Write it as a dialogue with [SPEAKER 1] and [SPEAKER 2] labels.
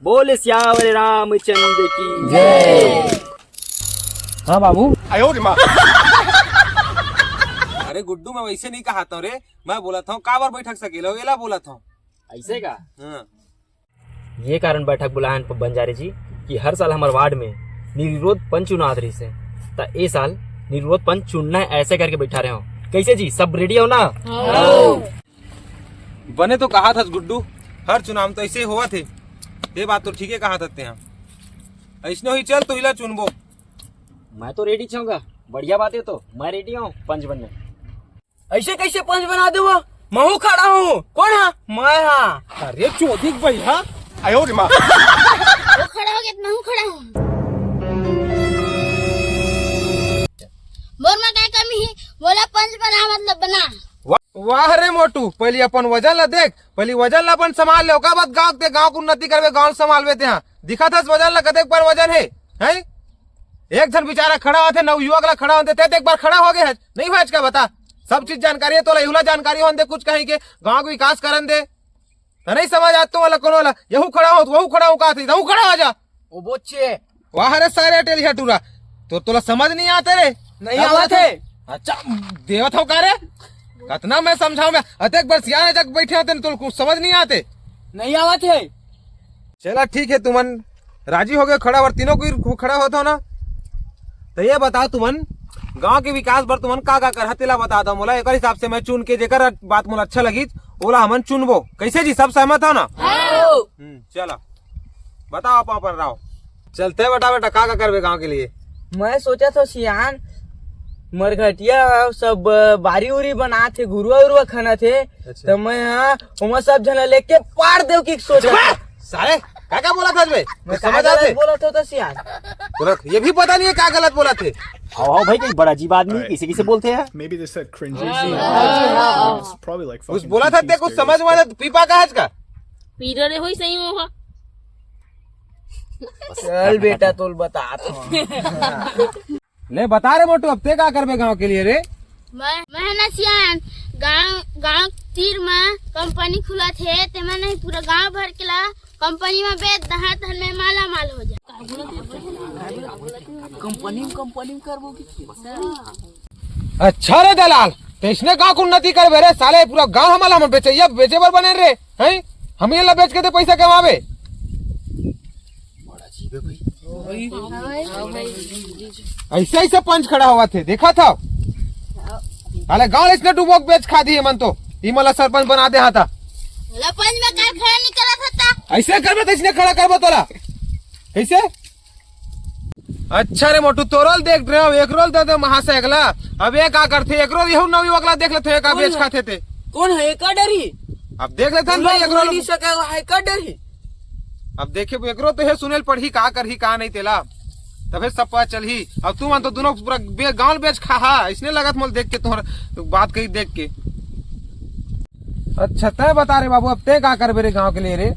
[SPEAKER 1] बोले श्यावर रामचंद्र की जय। हाँ बाबू।
[SPEAKER 2] अरे गुड्डू मैं वैसे नहीं कहा था रे, मैं बोला था काबर बैठक सकेला वेला बोला था
[SPEAKER 1] ऐसे का?
[SPEAKER 2] हाँ।
[SPEAKER 1] ये कारण बैठक बुलाहन पर बंजारे जी कि हर साल हमारे वार्ड में निर्विरोध पंच चुनाव रही से ए साल निर्विरोध पंच चुनना है ऐसे करके बैठा रहे हो। कैसे जी सब रेडी हो ना?
[SPEAKER 2] बने तो कहा था गुड्डू, हर चुनाव तो ऐसे हुआ थे। ये बात तो ठीक है कहा था ऐसनो ही चल तो हिला चुनबो।
[SPEAKER 1] मैं तो रेडी छूंगा, बढ़िया बात है। तो मैं रेडी हूँ पंच बनने। ऐसे कैसे पंच बना दे? मैं खड़ा हूँ। कौन है? मैं। हाँ
[SPEAKER 2] अरे चौधरी भैया आयो रे माँ।
[SPEAKER 3] वो खड़ा हो गया तो मैं खड़ा हूँ। बोल में क्या कमी है? बोला पंच बना मतलब बना।
[SPEAKER 2] वाह रे मोटू, पहले अपन वजन ला देख, पहले वजन ला अपन संभाल ले, ओका बाद गांव के गांव को उन्नति करवे, गांव संभालवे ते। यहाँ दिखा था वजन ला कतेक पर वजन है? एक जन बेचारा खड़ा होते, नवयुवक ला खड़ा होते, ते एक बार खड़ा हो गए है नहीं भाज का बता। सब चीज जानकारी है तो लहुला जानकारी हो दे, कुछ कहीं के गांव को विकास करन दे तो नहीं समझ आता वाला कौन वाला यहू खड़ा हो वहू खड़ा हो का थी तहू खड़ा हो जा।
[SPEAKER 1] ओ बोचे
[SPEAKER 2] वाह रे सारे टेलिया टूरा तो तोला समझ नहीं आते रे?
[SPEAKER 1] नहीं आवत है।
[SPEAKER 2] अच्छा देवत हो का रे? कतना मैं समझाऊं मैं अतेक बार सियाने जग बैठे होते तो कुछ समझ नहीं आते।
[SPEAKER 1] नहीं आवत है।
[SPEAKER 2] चला ठीक है, तुमन राजी हो गए खड़ा और तीनों को खड़ा होता हो ना? तो ये बताओ तुमन गांव के विकास बर तुमन का कर तेला बता दो मोला, एक हिसाब से मैं चुन के जेकर बात मोला अच्छा लगी ओला हमन चुनबो। कैसे जी सब सहमत हो ना? चला बताओ आप अपन राव। चलते बेटा बेटा का करवे गांव के लिए?
[SPEAKER 4] मैं सोचा था सियान मरघटिया सब बारी उरी बना थे, गुरुआ उरुआ खाना थे। तो मैं हाँ सब जना लेके पार देव की सोचा।
[SPEAKER 2] सारे क्या बोला था मैं समझ आते
[SPEAKER 4] बोला था सियान।
[SPEAKER 2] ये भी पता नहीं है क्या गलत बोला थे।
[SPEAKER 1] आओ भाई कोई बड़ा अजीब आदमी किसी किसे बोलते हैं।
[SPEAKER 5] Maybe they said cringy. It's probably like
[SPEAKER 2] कुछ
[SPEAKER 5] fucking
[SPEAKER 2] बोला था ते कुछ समझ वाला पीपा का है का?
[SPEAKER 3] पीरा रे होई सही हो।
[SPEAKER 4] चल बेटा तोल बता
[SPEAKER 2] ले बता रे मोटू, अब ते का करबे गांव के लिए रे?
[SPEAKER 3] मैं ना सियान गांव तीर में कंपनी खुला थे ते मैं नहीं पूरा गांव भर के ला कंपनी में बेच दहा तन में माला माल हो जाए।
[SPEAKER 4] कंपनी करबो की?
[SPEAKER 2] अच्छा रे दलाल, तेसने गांव को उन्नति करबे रे साले, पूरा गांव हमारा हम बेचे या बेचे बर बने रे हैं? हम ये ला बेच के तो पैसा कमावे। बड़ा अजीब है भाई। ऐसे ऐसे पंच खड़ा हुआ थे देखा था? अरे गांव इसने डूबोक बेच खा दी है मन तो ये मला सरपंच बना दे था।
[SPEAKER 3] पंच में कार खड़ा नहीं करा था।
[SPEAKER 2] ऐसे करबे तो इसने खड़ा करबो तोला कैसे? अच्छा रे मोटू तोरल देख रहे हो, एक रोल दे महाशय अगला। अब ये का करते एक रोल यहू नवी अगला देख लेते का बेच खाते थे।
[SPEAKER 4] कौन है का डरी?
[SPEAKER 2] अब देख लेते हैं भाई एक रोल
[SPEAKER 4] नहीं सका है का डरी।
[SPEAKER 2] अब देखे एक रोल तो है सुनेल पढ़ी का करही का नहीं तेला तबे सब पता चल ही। अब तू मान तो दोनों पूरा गांव बेच खा हा इसने लगत मोल देख के तुम्हारा बात कही देख के। अच्छा तय बता रे बाबू, अब ते का करबे रे गांव के लिए रे?